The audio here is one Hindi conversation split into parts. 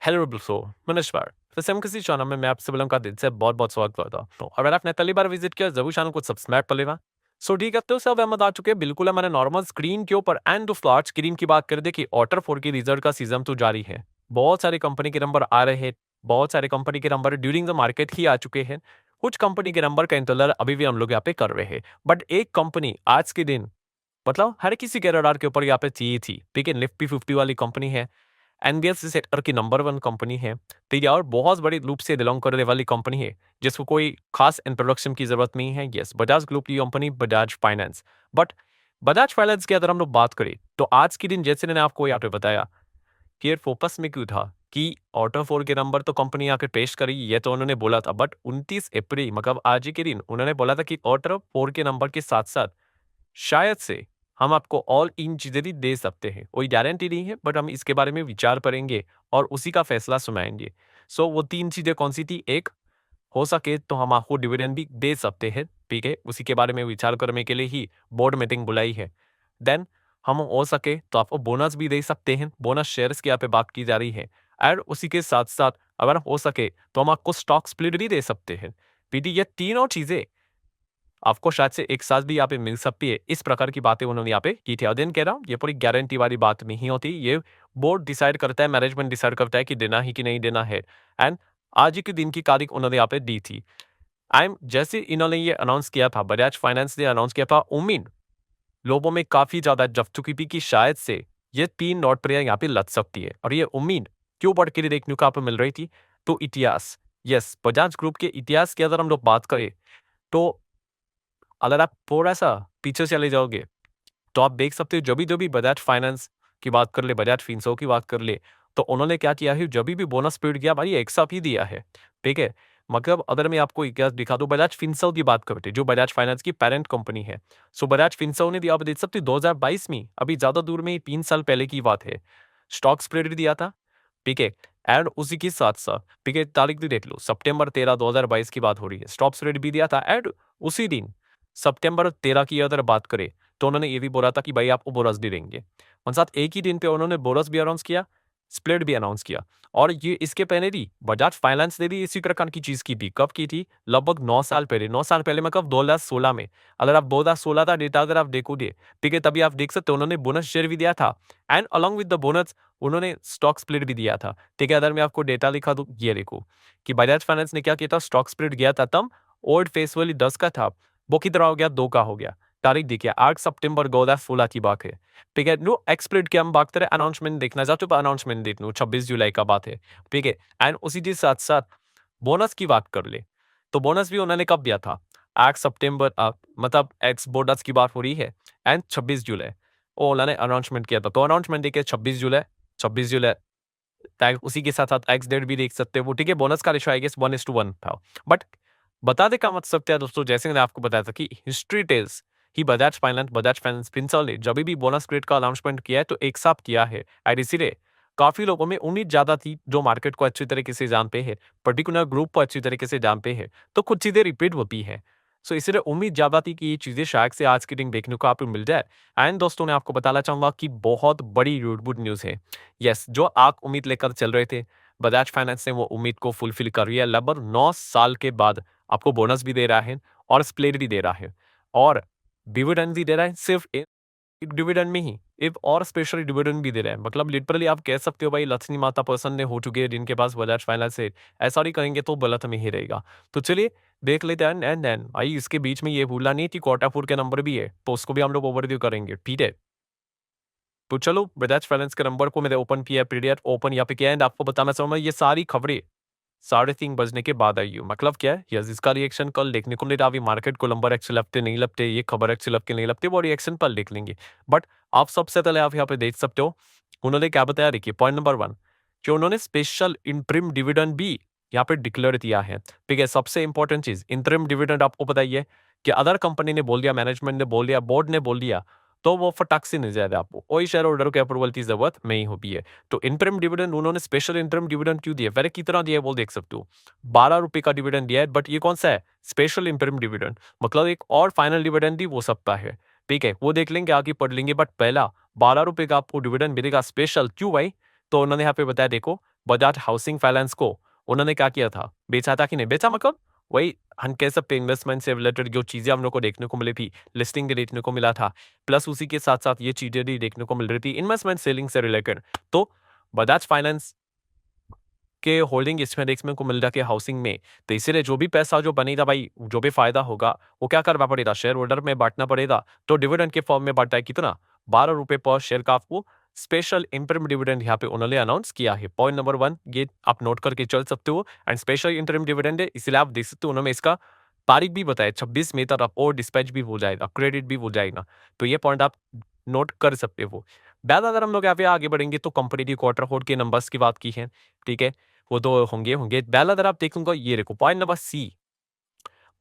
हेलो दोस्तों, नमस्कार। तो सेम किसी चैनल में मैं आप सभी लोगों का दिल से बहुत-बहुत स्वागत करता हूँ। तो अगर आपने पहली बार विज़िट किया ज़रूर चैनल को सब्सक्राइब कर लेना। सो ठीक है, तो सब अहमद आ चुके हैं बिल्कुल हमारे नॉर्मल स्क्रीन के ऊपर एंड दो फ्लैट स्क्रीन की बात करें देखिए क्वार्टर 4 की रिजल्ट का सीज़न तो जारी है। बहुत सारी कंपनी के नंबर आ रहे हैं, बहुत सारे कंपनी के नंबर ड्यूरिंग द मार्केट ही आ चुके हैं। कुछ कंपनी के नंबर का इंतज़ार अभी भी हम लोग यहाँ पे कर रहे हैं। बट एक कंपनी आज के दिन मतलब हर किसी के रडार के ऊपर यहाँ पे चाहिए थी। ठीक है, निफ्टी 50 वाली कंपनी है। एनबीएफसी सेक्टर की नंबर 1 कंपनी है, ठीक है? और बहुत बड़ी रूप से बिलॉन्ग करने वाली कंपनी है, जिसको कोई खास इंट्रोडक्शन की ज़रूरत नहीं है। येस, बजाज ग्रुप की company Bajaj finance. But Bajaj finance की अगर हम लोग बात करें, तो आज के दिन जैसे मैंने आपको यहाँ पे बताया कि ये फोकस में क्यों था कि क्वार्टर 4 के नंबर तो कंपनी आके पेश करी, ये तो उन्होंने बोला था। बट 29 अप्रैल मतलब आज ही के दिन उन्होंने बोला था कि क्वार्टर 4 के नंबर के साथ-साथ शायद से हम आपको ऑल इन चीज़ें भी दे सकते हैं। कोई गारंटी नहीं है बट हम इसके बारे में विचार करेंगे और उसी का फैसला सुनाएँगे। सो वो 3 चीज़ें कौन-सी थी? एक, हो सके तो हम आपको डिविडेंड भी दे सकते हैं, ठीक है? उसी के बारे में विचार करने के लिए ही बोर्ड मीटिंग बुलाई है। देन हम हो सके तो आपको बोनस भी दे सकते हैं, बोनस शेयर्स की यहाँ पे बात की जा रही है। और उसी के साथ-साथ अगर हो सके तो हम आपको स्टॉक स्प्लिट भी दे सकते हैं। पीटी ये तीनों चीज़ें आपको शायद से एक साथ भी यहाँ पे मिल सकती है। इस प्रकार की बातें उन्होंने यहाँ पे की थी। अगेन कह रहा हूँ, ये पूरी गारंटी वाली बात नहीं होती। ये बोर्ड डिसाइड करता है, मैनेजमेंट डिसाइड करता है कि देना ही कि नहीं देना है। एंड आज ही के दिन की तारीख उन्होंने यहाँ पे दी थी। जैसे इन्होंने ये अनाउंस किया था, बजाज फाइनेंस ने अनाउंस किया था, उम्मीद लोगों में काफ़ी ज़्यादा जग चुकी थी कि शायद से ये 3 नोट पर यहाँ पे लग सकती है। और ये उम्मीद क्यों बढ़ के देखने को यहाँ पे मिल रही थी? तो इतिहास, यस, बजाज ग्रुप के इतिहास की अगर हम लोग बात करें, तो अगर आप थोड़ा-सा पीछे चले जाओगे, तो आप देख सकते हो जभी-जभी बजाज फाइनेंस की बात कर ले, बजाज फिनसर्व की बात कर ले, तो उन्होंने क्या किया है, जभी भी बोनस पेड किया भाई एक साथ ही दिया है, ठीक है? मतलब अगर मैं आपको इतिहास दिखा दूँ, बजाज फिनसर्व की बात करते हैं, जो बजाज फाइनेंस की पैरेंट कंपनी है। सो बजाज फिनसर्व ने दिया, आप देख सकते हो 2022 में, अभी ज़्यादा दूर में 3 साल पहले की बात है। स्टॉक स्प्लिट भी दिया था, ठीक है? एंड उसी के साथ-साथ, ठीक है, तारीख भी देख लो, सितंबर 13, 2022 की बात हो रही है। स्टॉक स्प्लिट भी दिया था एंड उसी दिन सितंबर 13 की अगर बात करें, तो उन्होंने ये भी बोला था कि भाई आपको बोनस भी देंगे। और साथ एक ही दिन पे उन्होंने बोनस भी अनाउंस किया, स्प्लिट भी अनाउंस किया। और ये इसके पहले भी बजाज फाइनेंस ने भी इसी प्रकार की चीज़ की थी। कब की थी? लगभग 9 साल पहले। 9 साल पहले मतलब 2016 में। अगर आप 2016 का डेटा अगर आप देखोगे, ठीक है, तभी आप देख सकते हो उन्होंने बोनस शेयर भी दिया था and along with the bonus उन्होंने स्टॉक स्प्लिट भी दिया था। ठीक है, अगर मैं आपको डेटा दिखा दूँ, ये देखो कि बजाज फाइनेंस ने क्या किया था, स्टॉक स्प्लिट गया था तब ओल्ड फेस वाली 10 का था, वो कितना हो गया, 2 का हो गया। तारीख देखिए 8 सितंबर 2016 की बात है। ठीक है, नो एक्सप्लिट की हम बात करें, अनाउंसमेंट देखना चाहते हो तो अनाउंसमेंट देख लो, 26 जुलाई का बात है। ठीक है, एंड उसी के साथ-साथ बोनस की बात कर ले, तो बोनस भी उन्होंने कब दिया था? 8 सितंबर मतलब एक्स बोनस की बात हो रही है एंड 26 जुलाई वो उन्होंने अनाउंसमेंट किया था। तो अनाउंसमेंट देखिए 26 जुलाई टैग उसी के साथ-साथ एक्स डेट भी देख सकते हो। ठीक है, बोनस का रेशियो आई गेस 1:1 था। बट बताने का मतलब क्या है दोस्तों, जैसे मैंने आपको बताया था कि हिस्ट्री टेल्स ही बजाज फाइनेंस फिनसर्व ने जब भी बोनस ग्रेड का अनाउंसमेंट किया है तो एक साथ किया है। एंड इसीलिए काफ़ी लोगों में उम्मीद ज़्यादा थी जो मार्केट को अच्छी तरीके से जानते हैं, पर्टिकुलर ग्रुप को अच्छी तरीके से जानते हैं, तो कुछ चीज़ें रिपीट होती हैं। सो इसीलिए उम्मीद ज़्यादा थी कि ये चीज़ें शायद से आज के दिन देखने को आपको मिल जाए। एंड दोस्तों मैं आपको बताना चाहूँगा कि बहुत बड़ी गुड न्यूज़ है। यस, जो आप उम्मीद लेकर चल रहे थे, बजाज फाइनेंस ने वो उम्मीद को फुलफिल कर लिया। लगभग 9 साल के बाद आपको बोनस भी दे रहा है और स्प्लिट भी दे रहा है और डिविडेंड भी दे रहा है, सिर्फ एक डिविडेंड में ही एक और स्पेशल डिविडेंड भी दे रहा है। मतलब लिटरली आप कह सकते हो भाई लक्ष्मी माता प्रसन्न हो चुकी है जिनके पास बजाज फाइनेंस है। ऐसा नहीं करेंगे तो गलत में ही रहेगा। तो चलिए देख लेते हैं एंड देन भाई इसके बीच में ये भूलना नहीं कि क्वार्टर 4 के नंबर भी है, तो उसको भी हम लोग ओवरव्यू करेंगे, ठीक है? तो चलो बजाज फाइनेंस के नंबर को मैंने ओपन किया, पीडीएफ ओपन यहाँ पे किया एंड आपको बताना चाहूंगा ये सारी खबरें 3:30 बजने के बाद आई हूँ। मतलब क्या है, यस, इसका रिएक्शन कल देखने को मिला। अभी मार्केट को नंबर अच्छे लगते नहीं लगते, ये खबर अच्छी लगती नहीं लगती, वो रिएक्शन कल देख लेंगे। बट आप सबसे पहले आप यहाँ पे देख सकते हो उन्होंने क्या बताया, देखिए पॉइंट नंबर 1 कि उन्होंने स्पेशल इंटरिम डिविडेंड भी यहाँ पे डिक्लेयर किया है। ठीक है, सबसे इंपॉर्टेंट चीज इंटरिम डिविडेंड आपको बताइए कि अदर कंपनी ने बोल दिया, मैनेजमेंट ने बोल दिया, बोर्ड ने बोल दिया, तो वो फटाक से नहीं जाएगा आपको, कोई शेयर होल्डर के अप्रूवल की जरूरत नहीं होती है। तो इंटरिम डिविडेंड उन्होंने स्पेशल इंटरिम डिविडेंड क्यों दिया, वेरे कितना दिया है वो देख सकते हो। 12 रुपए का डिविडेंड दिया है, बट ये कौन सा है, स्पेशल इंटरिम डिविडेंड, मतलब एक और फाइनल डिविडेंड भी हो सकता है। ठीक है, वो देख लेंगे, आगे पढ़ लेंगे, बट पहला 12 रुपए का आपको डिविडेंड मिलेगा स्पेशल, क्यों भाई? तो उन्होंने यहाँ पे बताया, देखो बजाज हाउसिंग फाइनेंस को उन्होंने क्या किया था, बेचा था कि नहीं बेचा, मतलब वही हम कह सकते हैं इन्वेस्टमेंट से रिलेटेड जो चीजें हम लोग को देखने को मिली थी, लिस्टिंग भी देखने को मिला था, प्लस उसी के साथ साथ ये चीजें भी देखने को मिल रही थी इन्वेस्टमेंट सेलिंग से रिलेटेड। तो बजाज फाइनेंस के होल्डिंग इसमें देखने को मिल रहा है हाउसिंग में, तो इसीलिए जो भी पैसा जो बनेगा भाई, जो भी फायदा होगा वो क्या करना पड़ेगा, शेयर होल्डर में बांटना पड़ेगा। तो डिविडेंड के फॉर्म में बांटा है कितना, 12 रुपए पर शेयर का आपको स्पेशल इंटरिम डिविडेंड यहाँ पे उन्होंने अनाउंस किया है। पॉइंट नंबर 1 ये आप नोट करके चल सकते हो, एंड स्पेशल इंटरिम डिविडेंड है इसलिए आप देख सकते हो उन्होंने इसका तारीख भी बताया 26 मई तक और डिस्पैच भी हो जाएगा, क्रेडिट भी हो जाएगा। तो ये पॉइंट आप नोट कर सकते हो। बाद अगर हम लोग यहाँ पे आगे बढ़ेंगे तो कंपनी की क्वार्टर फोर के नंबर्स की बात की है, ठीक है, वो तो होंगे होंगे। पहला अगर आप देखूंगा ये देखो पॉइंट नंबर सी,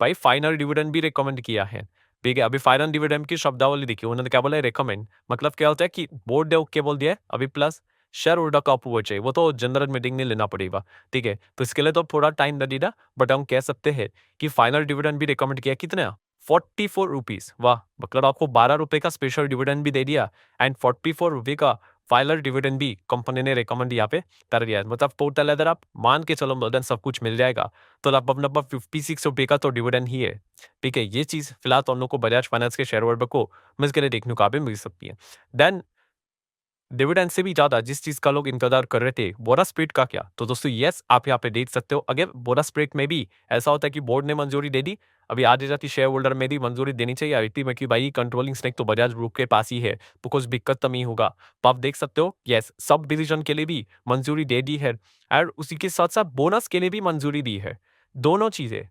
भाई फाइनल डिविडेंड भी रिकमेंड किया है, ठीक है। अभी फाइनल डिविडेंड की शब्दावली देखिए, उन्होंने क्या बोला है, रिकमेंड, मतलब क्या होता है कि बोर्ड ने ओके बोल दिया है अभी, प्लस शेयर होल्डर का अप्रूवल चाहिए, वो तो जनरल मीटिंग में लेना पड़ेगा, ठीक है। तो इसके लिए तो थोड़ा टाइम लगेगा, बट हम कह सकते हैं कि फाइनल डिविडेंड भी रिकमेंड किया कितना, 44 रुपीज। वाह, मतलब आपको 12 रुपए का स्पेशल डिविडेंड भी दे दिया एंड 44 रुपए का फाइनल डिविडेंड भी कंपनी ने रिकमेंड यहाँ पे कर दिया है। मतलब टोटल अगर आप मान के चलो मदन सब कुछ मिल जाएगा तो लगभग 56 रुपए का तो डिविडेंड ही है, ठीक है। ये चीज फिलहाल तो हम लोग को बजाज फाइनेंस के शेयर होल्डर को मिल के लिए देखने को भी मिल सकती है। देन डिविडेंड से भी ज्यादा जिस चीज का लोग इंतजार कर रहे थे, बोनस स्प्लिट का क्या, तो दोस्तों यस आप यहाँ पे देख सकते हो। अगर बोनस स्प्लिट में भी ऐसा होता है कि बोर्ड ने मंजूरी दे दी, अभी आगे जाती शेयर होल्डर में भी मंजूरी देनी चाहिए आईटी में कि भाई कंट्रोलिंग स्टेक तो बजाज ग्रुप के पास ही है, तो कुछ दिक्कत तो नहीं होगा। तो आप देख सकते हो यस सब डिवीजन के लिए भी मंजूरी दे दी है, और उसी के साथ साथ बोनस के लिए भी मंजूरी दी है। दोनों चीजें,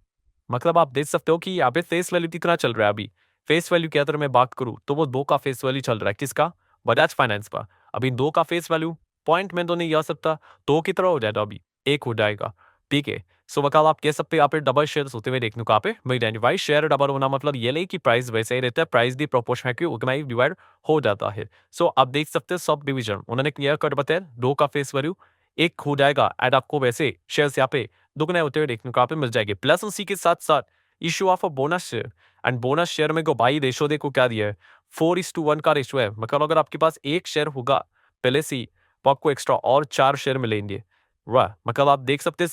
मतलब आप देख सकते हो कि यहाँ पे फेस वैल्यू कितना चल रहा है। अभी फेस वैल्यू की अगर मैं बात करूं तो वो 2 का फेस वैल्यू चल रहा है, किसका, बजाज फाइनेंस का। अभी 2 का फेस वैल्यू पॉइंट में तो नहीं आ सकता, तो कितना हो जाएगा, अभी 1 हो जाएगा, ठीक है। सो वकाल आप कह सकते हैं यहाँ पे डबल शेयर होते हुए देखने को यहाँ पे मिल जाएंगे। भाई शेयर डबल होना मतलब ये नहीं कि प्राइस वैसे ही रहता है, प्राइस भी प्रोपोर्शनल उतना ही डिवाइड हो जाता है। सो आप देख सकते हैं सब डिवीजन उन्होंने क्लियर कट बताया, 2 का फेस वैल्यू 1 हो जाएगा, एंड आपको वैसे शेयर यहाँ पे दुगने होते हुए देखने को यहाँ पे मिल जाएंगे। प्लस उसी के साथ साथ issue of a bonus share, and bonus share में को भाई रेशो देखो क्या दिया है, 4:1 का रेशो है। मतलब अगर आपके पास 1 शेयर होगा पहले से ही, तो आपको एक्स्ट्रा और 4 शेयर मिलेंगे। वाह, मतलब आप देख सकते हैं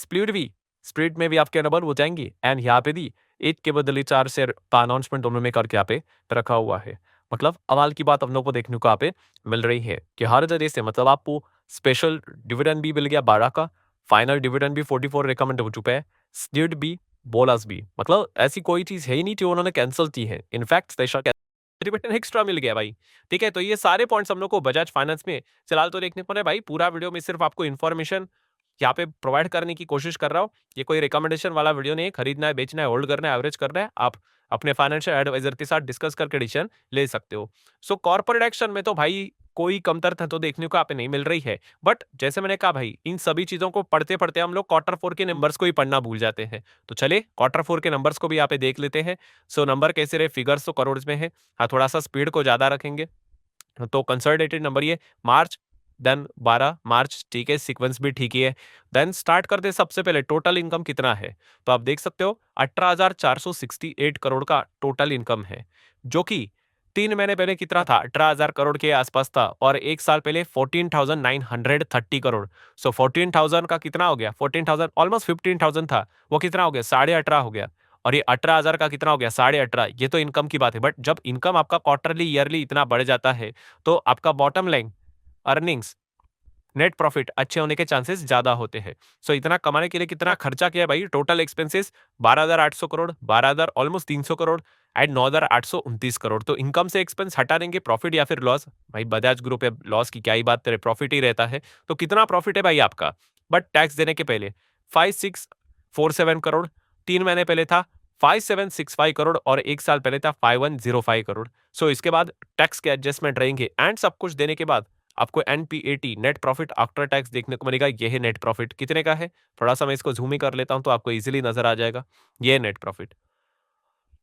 स्प्लिट में भी आपके नंबर हो जाएंगे, एंड यहाँ पे भी 1 के बदले 4 शेयर का अनाउंसमेंट दोनों में करके यहाँ पे रखा हुआ है। मतलब अवाल की बात हम लोग को देखने को यहाँ पे मिल रही है कि हर तरह से, मतलब आपको स्पेशल डिविडेंड भी मिल गया 12 का, फाइनल डिविडेंड भी 44 रिकमेंड हो चुका है, स्प्लिट भी, बोनस भी, मतलब ऐसी कोई चीज है ही नहीं जो उन्होंने कैंसिल की है। इनफैक्ट स्पेशल डिविडेंड एक्स्ट्रा मिल गया भाई, ठीक है। तो ये सारे पॉइंट्स हम लोग को बजाज फाइनेंस में फिलहाल तो देखने को मिले भाई। पूरा वीडियो में सिर्फ आपको इन्फॉर्मेशन यहाँ पे प्रोवाइड करने की कोशिश कर रहा हूँ, ये कोई रिकमेंडेशन वाला वीडियो नहीं है। खरीदना है, बेचना है, होल्ड करना है, एवरेज करना है, आप अपने फाइनेंशियल एडवाइजर के साथ डिस्कस करके डिसीजन ले सकते हो। सो कॉर्पोरेट एक्शन में तो भाई कोई कमतरता तो देखने को आप नहीं मिल रही है, बट जैसे मैंने कहा भाई इन सभी चीजों को पढ़ते पढ़ते हम लोग क्वार्टर 4 के नंबर्स को ही पढ़ना भूल जाते हैं। तो चलिए क्वार्टर 4 के नंबर्स को भी यहाँ पे देख लेते हैं। सो नंबर कैसे रहे, फिगर्स तो करोड़ में है, हाँ थोड़ा सा स्पीड को ज्यादा रखेंगे। तो कंसोलिडेटेड नंबर ये मार्च, देन 12 मार्च, ठीक है, सीक्वेंस भी ठीक ही है। देन स्टार्ट करते सबसे पहले टोटल इनकम कितना है, तो आप देख सकते हो 18,468 करोड़ का टोटल इनकम है, जो कि 3 महीने पहले कितना था, 18,000 करोड़ के आसपास था, और 1 साल पहले 14,930 करोड़। सो 14,000 का कितना हो गया, 14,000 ऑलमोस्ट 15,000 था, वो कितना हो गया, 18.5 हो गया। और ये 18,000 का कितना हो गया, 18.5। ये तो इनकम की बात है, बट जब इनकम आपका क्वार्टरली ईयरली इतना बढ़ जाता है तो आपका bottom line earnings, net profit अच्छे होने के चांसेस ज्यादा होते हैं। सो इतना कमाने के लिए कितना खर्चा किया भाई, total expenses 12,800 crore, 12,000 almost 300 crore and 9,829 crore. तो इनकम से एक्सपेंस हटा देंगे, प्रॉफिट या फिर लॉस, भाई बजाज ग्रुप है, लॉस की क्या ही बात करें, प्रॉफिट ही रहता है। तो कितना प्रॉफिट है भाई आपका, बट टैक्स देने के पहले 5,647 करोड़, 3 महीने पहले था 5,765 करोड़, और 1 साल पहले था 5,105 करोड़। सो इसके बाद टैक्स के एडजस्टमेंट रहेंगे, एंड सब कुछ देने के बाद आपको NPAT, net profit after tax देखने को मिलेगा। यह है नेट प्रॉफिट, कितने का है, थोड़ा सा मैं इसको जूम ही कर लेता हूं तो आपको इजीली नजर आ जाएगा। यह नेट प्रॉफिट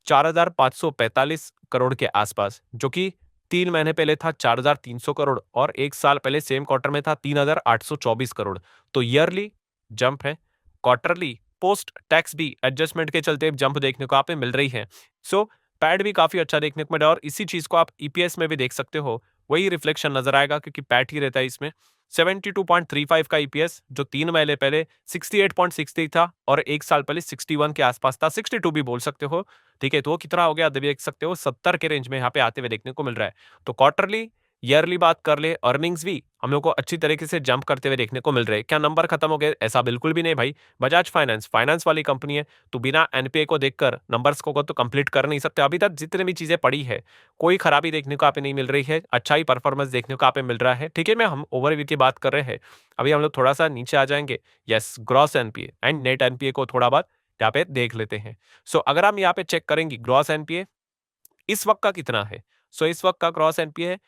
4,545 करोड़ के आसपास, जो कि 3 महीने पहले था 4,300 करोड़, और 1 साल पहले सेम क्वार्टर में था 3,824 करोड़। तो ईयरली जंप है, क्वार्टरली पोस्ट टैक्स भी एडजस्टमेंट के चलते जंप देखने को आप मिल रही है। सो पैड भी काफी अच्छा देखने को मिला, और इसी चीज को आप ईपीएस में भी देख सकते हो, वही रिफ्लेक्शन नजर आएगा क्योंकि पैट ही रहता है इसमें। 72.35 का ईपीएस जो 3 महीने पहले 68.63 था और 1 साल पहले 61 के आसपास था, 62 भी बोल सकते हो। ठीक है, तो वो कितना हो गया देख सकते हो, 70 के रेंज में यहाँ पे आते हुए देखने को मिल रहा है। तो क्वार्टरली ईयरली बात कर ले, अर्निंग्स भी हम लोग को अच्छी तरीके से जंप करते हुए देखने को मिल रहे हैं। क्या नंबर खत्म हो गए? ऐसा बिल्कुल भी नहीं भाई। बजाज फाइनेंस फाइनेंस वाली कंपनी है, तो बिना एनपीए को देखकर नंबर्स को तो कंप्लीट कर नहीं सकते। अभी तक जितने भी चीजें पड़ी है, कोई खराबी देखने को आप नहीं मिल रही है, अच्छा ही परफॉर्मेंस देखने को आप मिल रहा है। ठीक है, मैं हम ओवरव्यू की बात कर रहे हैं। अभी हम लोग थोड़ा सा नीचे आ जाएंगे। Yes, gross NPA and net NPA को थोड़ा बहुत यहाँ पे देख लेते हैं। सो अगर हम यहाँ पे चेक करेंगे ग्रॉस एनपीए इस वक्त का कितना है। सो इस वक्त का ग्रॉस एनपीए है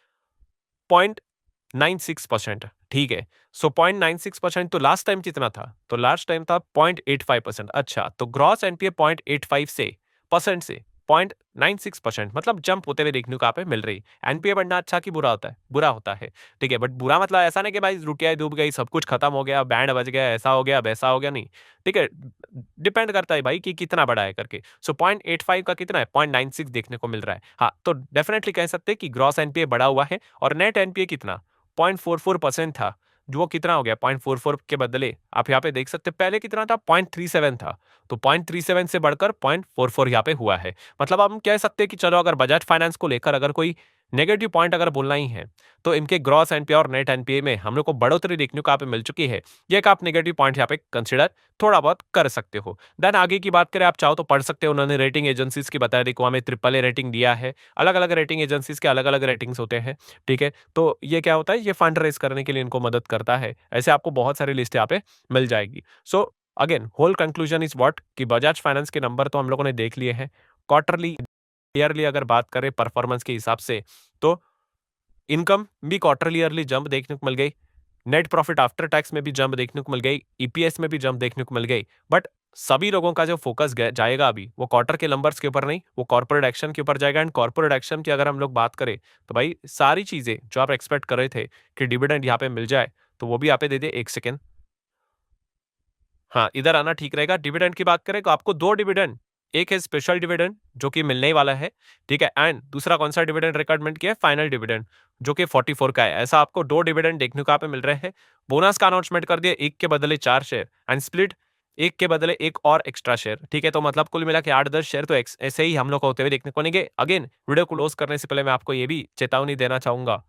0.96%। ठीक है, सो 0.96% तो लास्ट टाइम कितना था? तो लास्ट टाइम था 0.85%। अच्छा, तो ग्रॉस एनपीए 0.85 से 0.96% मतलब जंप होते हुए देखने को आप मिल रही। एनपीए बढ़ना अच्छा कि बुरा होता है? बुरा होता है। ठीक है, बट बुरा मतलब ऐसा नहीं कि भाई रुकिया डूब गई, सब कुछ खत्म हो गया, बैंड बज गया, ऐसा हो गया वैसा हो गया, नहीं। ठीक है, डिपेंड करता है भाई कि कितना बड़ा है करके। सो 0.85 का कितना है? 0.96 देखने को मिल रहा है। हाँ, तो डेफिनेटली कह सकते हैं कि ग्रॉस एनपीए बढ़ा हुआ है। और नेट एनपीए कितना? 0.44% था, जो वो कितना हो गया 0.44 के बदले आप यहाँ पे देख सकते हैं पहले कितना था? 0.37 था। तो 0.37 से बढ़कर 0.44 यहाँ पे हुआ है। मतलब हम कह सकते हैं कि चलो अगर बजाज फाइनेंस को लेकर अगर कोई नेगेटिव पॉइंट अगर बोलना ही है, तो इनके ग्रॉस एनपीए और नेट एनपीए में हम लोग को बढ़ोतरी देखने को यहाँ पे मिल चुकी है। ये एक आप नेगेटिव पॉइंट यहाँ पे कंसिडर थोड़ा बहुत कर सकते हो। देन आगे की बात करें, आप चाहो तो पढ़ सकते हो, उन्होंने रेटिंग एजेंसीज की बताया, देखो हमें ट्रिपल ए रेटिंग दिया है। अलग अलग रेटिंग एजेंसीज के अलग अलग रेटिंग्स होते हैं। ठीक है, तो ये क्या होता है, ये फंड रेज करने के लिए इनको मदद करता है। ऐसे आपको बहुत सारी लिस्ट यहाँ पे मिल जाएगी। So again whole conclusion is what कि बजाज फाइनेंस के नंबर तो हम लोगों ने देख लिए हैं। क्वार्टरली ईयरली अगर बात करें परफॉर्मेंस के हिसाब से, तो इनकम भी क्वार्टरली ईयरली जंप देखने को मिल गई, नेट प्रॉफिट आफ्टर टैक्स में भी जंप देखने को मिल गई, ईपीएस में भी जंप देखने को मिल गई। बट सभी लोगों का जो फोकस जाएगा अभी वो क्वार्टर के नंबर्स के ऊपर नहीं, वो कॉर्पोरेट एक्शन के ऊपर जाएगा। एंड कॉर्पोरेट एक्शन की अगर हम लोग बात करें, तो भाई सारी चीजें जो आप एक्सपेक्ट कर रहे थे कि डिविडेंड यहाँ पे मिल जाए, तो वो भी यहाँ पे दे दे। एक सेकेंड, हाँ इधर आना ठीक रहेगा। डिविडेंड की बात करें तो आपको दो डिविडेंड, एक है स्पेशल डिविडेंड जो कि मिलने ही वाला है। ठीक है, एंड दूसरा कौन सा डिविडेंड रिकमेंड किया है? फाइनल डिविडेंड, जो कि 44 का है। ऐसा आपको दो डिविडेंड देखने को यहाँ पे मिल रहे हैं। बोनस का अनाउंसमेंट कर दिया, एक के बदले 4 शेयर, एंड स्प्लिट एक के बदले एक और एक्स्ट्रा शेयर। ठीक है, तो मतलब कुल मिला के 8-10 शेयर तो ऐसे ही हम लोग को होते हुए देखने को नहीं गए। अगेन वीडियो को क्लोज करने से पहले मैं आपको ये भी चेतावनी देना चाहूंगा,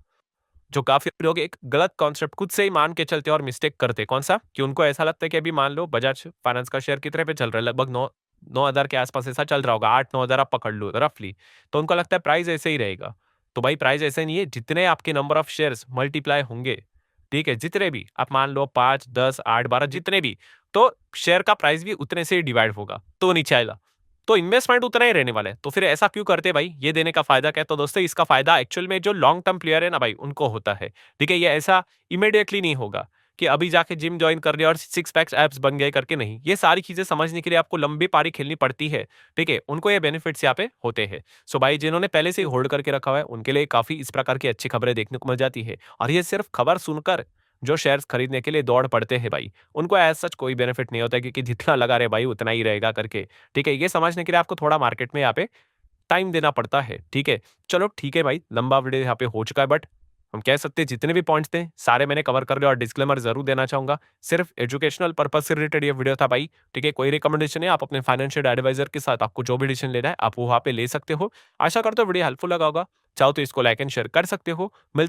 जो काफी लोग एक गलत कॉन्सेप्ट खुद से ही मान के चलते और मिस्टेक करते। कौन सा? कि उनको ऐसा लगता है कि अभी मान लो बजाज फाइनेंस का शेयर कितने पे चल रहा है, लगभग 9,000 के आसपास ऐसा चल रहा होगा, 8-9 हज़ार आप पकड़ लो रफली। तो उनको लगता है प्राइस ऐसे ही रहेगा। तो भाई प्राइस ऐसे नहीं है, जितने आपके नंबर ऑफ शेयर्स मल्टीप्लाई होंगे, ठीक है, जितने भी आप मान लो 5, 10, 8, 12 जितने भी, तो शेयर का प्राइस भी उतने से ही डिवाइड होगा, तो नीचे आएगा। तो इन्वेस्टमेंट उतना ही रहने वाला है। तो फिर ऐसा क्यों करते भाई? ये देने का फायदा क्या है? तो दोस्तों इसका फायदा एक्चुअल में जो लॉन्ग टर्म प्लेयर है ना भाई, उनको होता है। ठीक है, ये ऐसा इमीडिएटली नहीं होगा कि अभी जाके जिम ज्वाइन कर लिया और 6 पैक्स एप्स बन गए करके, नहीं। ये सारी चीजें समझने के लिए आपको लंबी पारी खेलनी पड़ती है। ठीक है, उनको ये बेनिफिट्स यहाँ पे होते हैं। सो भाई जिन्होंने पहले से ही होल्ड करके रखा हुआ है, उनके लिए काफी इस प्रकार की अच्छी खबरें देखने को मिल जाती है। और ये सिर्फ खबर सुनकर जो शेयर्स खरीदने के लिए दौड़ पड़ते हैं भाई, उनको एज सच कोई बेनिफिट नहीं होता, क्योंकि जितना लगा रहे भाई उतना ही रहेगा करके। ठीक है, ये समझने के लिए आपको थोड़ा मार्केट में यहाँ पे टाइम देना पड़ता है। ठीक है, चलो ठीक है भाई, लंबा वीडियो यहाँ पे हो चुका है, बट हम कह सकते हैं जितने भी पॉइंट्स थे सारे मैंने कवर कर लिया। और डिस्क्लेमर जरूर देना चाहूंगा, सिर्फ एजुकेशनल पर्पज से रिलेटेड ये वीडियो था भाई। ठीक है, कोई रिकमेंडेशन है, आप अपने फाइनेंशियल एडवाइजर के साथ आपको जो भी डिसीजन लेना है आप वहाँ पे ले सकते हो। आशा करते हो वीडियो हेल्पफुल लगा होगा। चाहो तो इसको लाइक एंड शेयर कर सकते हो। मिलते